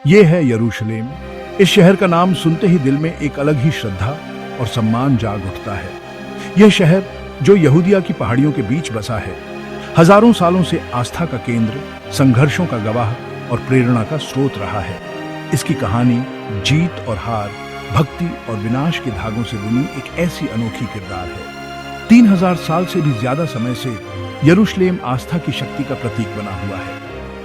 ये है यरूशलेम। इस शहर का नाम सुनते ही दिल में एक अलग ही श्रद्धा और सम्मान जाग उठता है। यह शहर जो यहूदिया की पहाड़ियों के बीच बसा है, हजारों सालों से आस्था का केंद्र, संघर्षों का गवाह और प्रेरणा का स्रोत रहा है। इसकी कहानी जीत और हार, भक्ति और विनाश के धागों से बुनी एक ऐसी अनोखी किरदार है। 3000 साल से भी ज्यादा समय से यरूशलेम आस्था की शक्ति का प्रतीक बना हुआ है।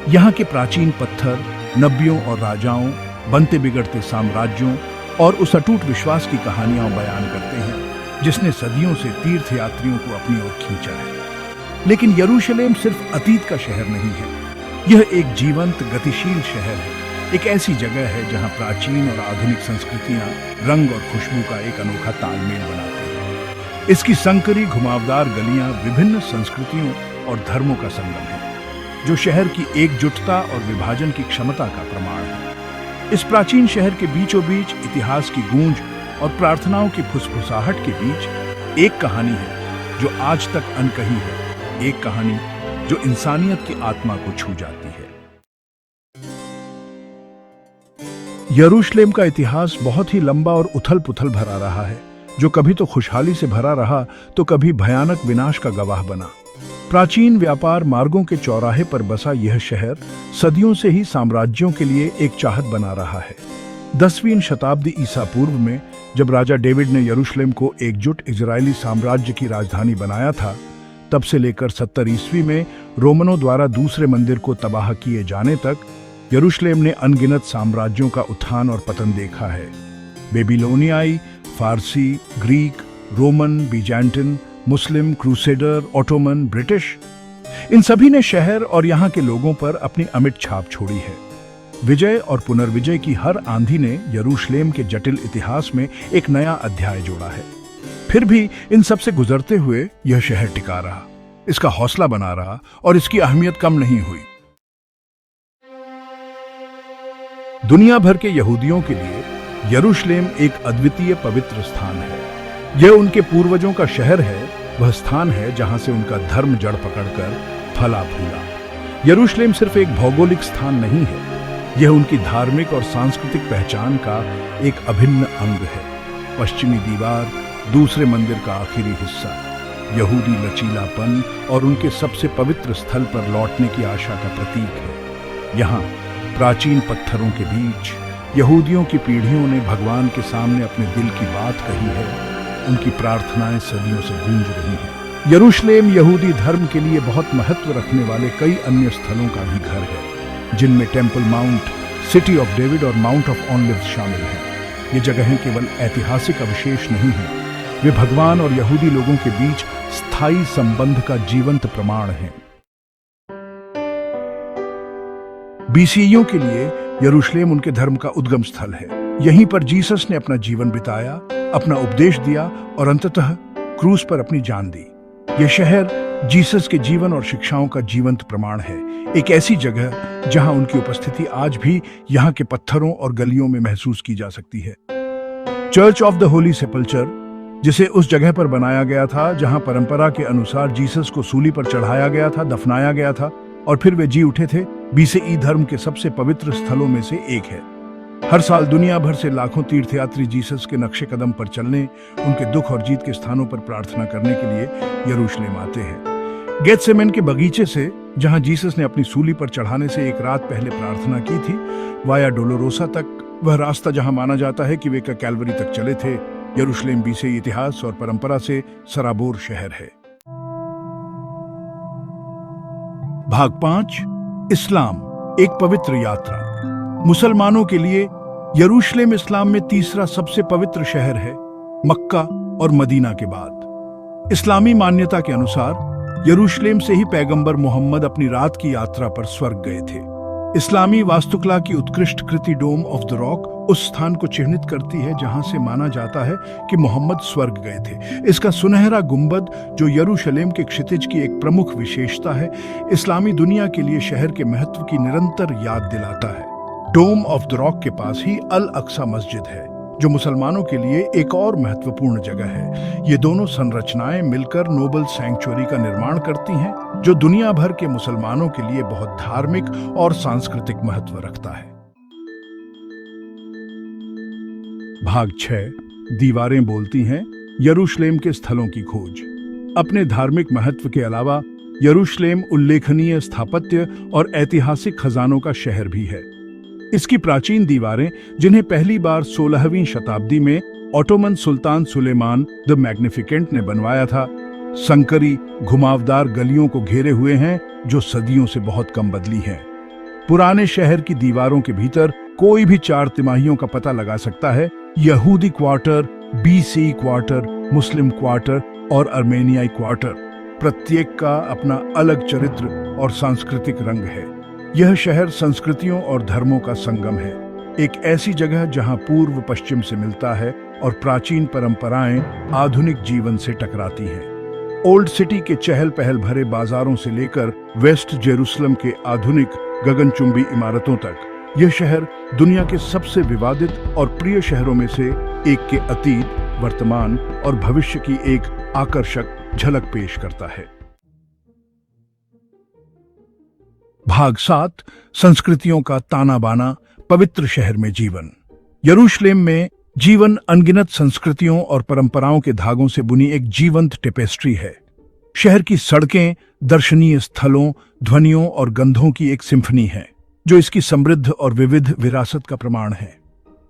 यहाँ के प्राचीन पत्थर नबियों और राजाओं, बनते बिगड़ते साम्राज्यों और उस अटूट विश्वास की कहानियां बयान करते हैं जिसने सदियों से तीर्थयात्रियों को अपनी ओर खींचा है। लेकिन यरूशलेम सिर्फ अतीत का शहर नहीं है, यह एक जीवंत गतिशील शहर है। एक ऐसी जगह है जहां प्राचीन और आधुनिक संस्कृतियां रंग और खुशबू का एक अनोखा तालमेल बनाती हैं। इसकी संकरी घुमावदार गलियां विभिन्न संस्कृतियों और धर्मों का संगम है, जो शहर की एकजुटता और विभाजन की क्षमता का प्रमाण है। इस प्राचीन शहर के बीचों बीच इतिहास की गूंज और प्रार्थनाओं की फुसफुसाहट के बीच एक कहानी है जो आज तक अनकही है, एक कहानी जो इंसानियत की आत्मा को छू जाती है। यरूशलेम का इतिहास बहुत ही लंबा और उथल-पुथल भरा रहा है, जो कभी तो खुशहाली से भरा रहा तो कभी भयानक विनाश का गवाह बना। प्राचीन व्यापार मार्गों के चौराहे पर बसा यह शहर सदियों से ही साम्राज्यों के लिए एक चाहत बना रहा है। 10वीं शताब्दी ईसा पूर्व में जब राजा डेविड ने यरूशलेम को एकजुट इजरायली साम्राज्य की राजधानी बनाया था, तब से लेकर 70 ईस्वी में रोमनों द्वारा दूसरे मंदिर को तबाह किए जाने तक यरूशलेम ने अनगिनत साम्राज्यों का उत्थान और पतन देखा है। बेबीलोनियाई, फारसी, ग्रीक, रोमन, बीजांटिन, मुस्लिम, क्रूसेडर, ऑटोमन, ब्रिटिश, इन सभी ने शहर और यहाँ के लोगों पर अपनी अमिट छाप छोड़ी है। विजय और पुनर्विजय की हर आंधी ने यरूशलेम के जटिल इतिहास में एक नया अध्याय जोड़ा है। फिर भी इन सब से गुजरते हुए यह शहर टिका रहा, इसका हौसला बना रहा और इसकी अहमियत कम नहीं हुई। दुनिया भर के यहूदियों के लिए यरूशलेम एक अद्वितीय पवित्र स्थान है। यह उनके पूर्वजों का शहर है, वह स्थान है जहां से उनका धर्म जड़ पकड़कर फला फूला। यरूशलेम सिर्फ एक भौगोलिक स्थान नहीं है, यह उनकी धार्मिक और सांस्कृतिक पहचान का एक अभिन्न अंग है। पश्चिमी दीवार, दूसरे मंदिर का आखिरी हिस्सा, यहूदी लचीलापन और उनके सबसे पवित्र स्थल पर लौटने की आशा का प्रतीक है। यहाँ प्राचीन पत्थरों के बीच यहूदियों की पीढ़ियों ने भगवान के सामने अपने दिल की बात कही है, उनकी प्रार्थनाएं सदियों से गूंज रही हैं। यरूशलेम यहूदी धर्म के लिए बहुत महत्व रखने वाले कई अन्य स्थलों का भी घर है, जिनमें temple mount, city of David और माउंट ऑफ ऑलिव्स शामिल हैं। ये जगहें केवल ऐतिहासिक अवशेष नहीं हैं, वे भगवान और यहूदी लोगों के बीच स्थायी संबंध का जीवंत प्रमाण हैं। बीसीईयों के लिए यरूशलेम उनके धर्म का उद्गम स्थल है। यहीं पर जीसस ने अपना जीवन बिताया, अपना उपदेश दिया और अंततः क्रूस पर अपनी जान दी। यह शहर जीसस के जीवन और शिक्षाओं का जीवंत प्रमाण है, एक ऐसी जगह जहां उनकी उपस्थिति आज भी यहां के पत्थरों और गलियों में महसूस की जा सकती है। चर्च ऑफ द होली सेपल्चर, जिसे उस जगह पर बनाया गया था जहां परंपरा के अनुसार जीसस को सूली पर चढ़ाया गया था, दफनाया गया था और फिर वे जी उठे थे, बीसीई धर्म के सबसे पवित्र स्थलों में से एक है। हर साल दुनिया भर से लाखों तीर्थयात्री जीसस के नक्शे कदम पर चलने, उनके दुख और जीत के स्थानों पर प्रार्थना करने के लिए यरूशलेम आते हैं। गेत्सेमन के बगीचे से, जहां जीसस ने अपनी सूली पर चढ़ाने से एक रात पहले प्रार्थना की थी, वाया डोलोरोसा तक, वह रास्ता जहां माना जाता है कि वे कैलवरी तक चले थे, यरूशलेम बीसीई इतिहास और परंपरा से सराबोर शहर है। भाग 5, इस्लाम, एक पवित्र यात्रा। मुसलमानों के लिए यरूशलेम इस्लाम में तीसरा सबसे पवित्र शहर है, मक्का और मदीना के बाद। इस्लामी मान्यता के अनुसार यरूशलेम से ही पैगंबर मोहम्मद अपनी रात की यात्रा पर स्वर्ग गए थे। इस्लामी वास्तुकला की उत्कृष्ट कृति डोम ऑफ द रॉक उस स्थान को चिह्नित करती है जहां से माना जाता है कि मोहम्मद स्वर्ग गए थे। इसका सुनहरा गुंबद, जो यरूशलेम के क्षितिज की एक प्रमुख विशेषता है, इस्लामी दुनिया के लिए शहर के महत्व की निरंतर याद दिलाता है। डोम ऑफ द रॉक के पास ही अल अक्सा मस्जिद है, जो मुसलमानों के लिए एक और महत्वपूर्ण जगह है। ये दोनों संरचनाएं मिलकर नोबल सैंक्चुअरी का निर्माण करती हैं, जो दुनिया भर के मुसलमानों के लिए बहुत धार्मिक और सांस्कृतिक महत्व रखता है। भाग 6 दीवारें बोलती हैं, यरूशलेम के स्थलों की खोज। अपने धार्मिक महत्व के अलावा यरूशलेम उल्लेखनीय स्थापत्य और ऐतिहासिक खजानों का शहर भी है। इसकी प्राचीन दीवारें, जिन्हें पहली बार 16वीं शताब्दी में Ottoman Sultan Suleiman the Magnificent ने बनवाया था, संकरी घुमावदार गलियों को घेरे हुए हैं जो सदियों से बहुत कम बदली हैं। पुराने शहर की दीवारों के भीतर कोई भी 4 तिमाहियों का पता लगा सकता है। यहूदी क्वार्टर, बीसी क्वार्टर, मुस्लिम क्वार्टर और अर्मेनियाई क्वार्टर, प्रत्येक का अपना अलग चरित्र और सांस्कृतिक रंग है। यह शहर संस्कृतियों और धर्मों का संगम है, एक ऐसी जगह जहां पूर्व पश्चिम से मिलता है और प्राचीन परंपराएं आधुनिक जीवन से टकराती हैं। ओल्ड सिटी के चहल पहल भरे बाजारों से लेकर वेस्ट जेरूसलम के आधुनिक गगनचुंबी इमारतों तक, यह शहर दुनिया के सबसे विवादित और प्रिय शहरों में से एक के अतीत, वर्तमान और भविष्य की एक आकर्षक झलक पेश करता है। भाग 7 संस्कृतियों का ताना बाना, पवित्र शहर में जीवन। यरूशलेम में जीवन अनगिनत संस्कृतियों और परंपराओं के धागों से बुनी एक जीवंत टेपेस्ट्री है। शहर की सड़कें दर्शनीय स्थलों, ध्वनियों और गंधों की एक सिम्फनी है, जो इसकी समृद्ध और विविध विरासत का प्रमाण है।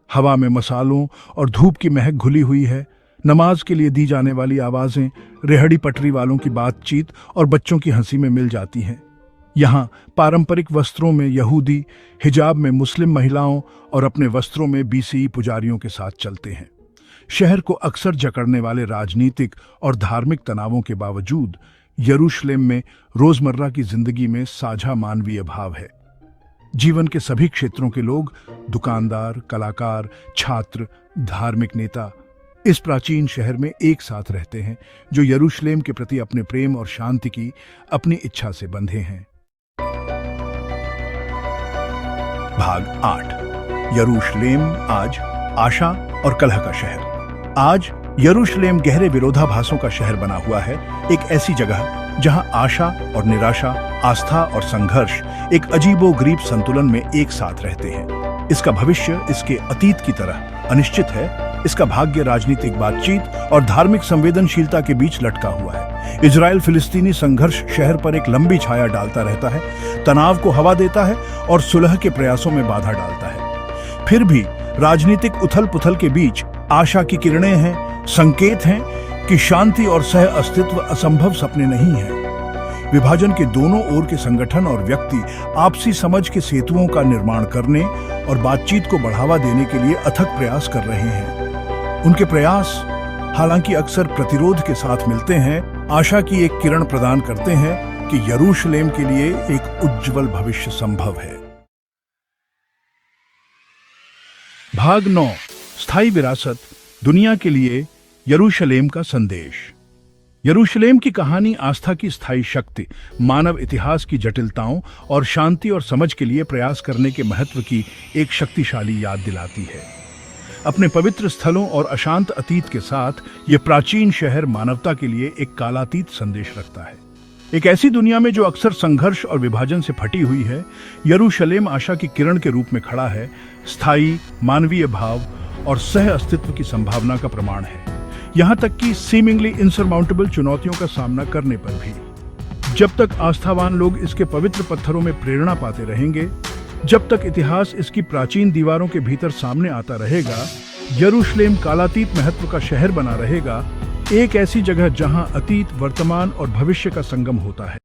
हवा में मसालों और धूप की महक घुली हुई है। नमाज के लिए दी जाने वाली आवाजें, रेहड़ी पटरी वालों की बातचीत और बच्चों की हंसी में मिल जाती हैं। यहाँ पारंपरिक वस्त्रों में यहूदी, हिजाब में मुस्लिम महिलाओं और अपने वस्त्रों में बीसी पुजारियों के साथ चलते हैं। शहर को अक्सर जकड़ने वाले राजनीतिक और धार्मिक तनावों के बावजूद यरूशलेम में रोजमर्रा की जिंदगी में साझा मानवीय भाव है। जीवन के सभी क्षेत्रों के लोग, दुकानदार, कलाकार, छात्र, धार्मिक नेता, इस प्राचीन शहर में एक साथ रहते हैं, जो यरूशलेम के प्रति अपने प्रेम और शांति की अपनी इच्छा से बंधे हैं। भाग 8 यरूशलेम आज, आशा और कलह का शहर। आज यरूशलेम गहरे विरोधाभासों का शहर बना हुआ है, एक ऐसी जगह जहां आशा और निराशा, आस्था और संघर्ष एक अजीबोगरीब संतुलन में एक साथ रहते हैं। इसका भविष्य इसके अतीत की तरह अनिश्चित है। इसका भाग्य राजनीतिक बातचीत और धार्मिक संवेदनशीलता के बीच लटका हुआ है। इजराइल फिलिस्तीनी संघर्ष शहर पर एक लंबी छाया डालता रहता है, तनाव को हवा देता है और सुलह के प्रयासों में बाधा डालता है। फिर भी राजनीतिक उथल पुथल के बीच आशा की किरणें हैं, संकेत हैं कि शांति और सह अस्तित्व असंभव सपने नहीं हैं। विभाजन के दोनों ओर के संगठन और व्यक्ति आपसी समझ के सेतुओं का निर्माण करने और बातचीत को बढ़ावा देने के लिए अथक प्रयास कर रहे हैं। उनके प्रयास, हालांकि अक्सर प्रतिरोध के साथ मिलते हैं, आशा की एक किरण प्रदान करते हैं कि यरूशलेम के लिए एक उज्जवल भविष्य संभव है। भाग 9 स्थायी विरासत, दुनिया के लिए यरूशलेम का संदेश। यरूशलेम की कहानी आस्था की स्थायी शक्ति, मानव इतिहास की जटिलताओं और शांति और समझ के लिए प्रयास करने के महत्व की एक शक्तिशाली याद दिलाती है। अपने पवित्र स्थलों और अशांत अतीत के साथ ये प्राचीन शहर मानवता के लिए एक कालातीत संदेश रखता है। एक ऐसी दुनिया में जो अक्सर संघर्ष और विभाजन से फटी हुई है, यरूशलेम आशा की किरण के रूप में खड़ा है, स्थायी मानवीय भाव और सह अस्तित्व की संभावना का प्रमाण है। यहाँ तक कि सीमिंगली इंसरमाउंटेबल चुनौतियों का सामना करने पर भी। जब तक आस्थावान लोग इसके पवित्र पत्थरों में प्रेरणा पाते रहेंगे, जब तक इतिहास इसकी प्राचीन दीवारों के भीतर सामने आता रहेगा, यरूशलेम कालातीत महत्व का शहर बना रहेगा, एक ऐसी जगह जहां अतीत, वर्तमान और भविष्य का संगम होता है।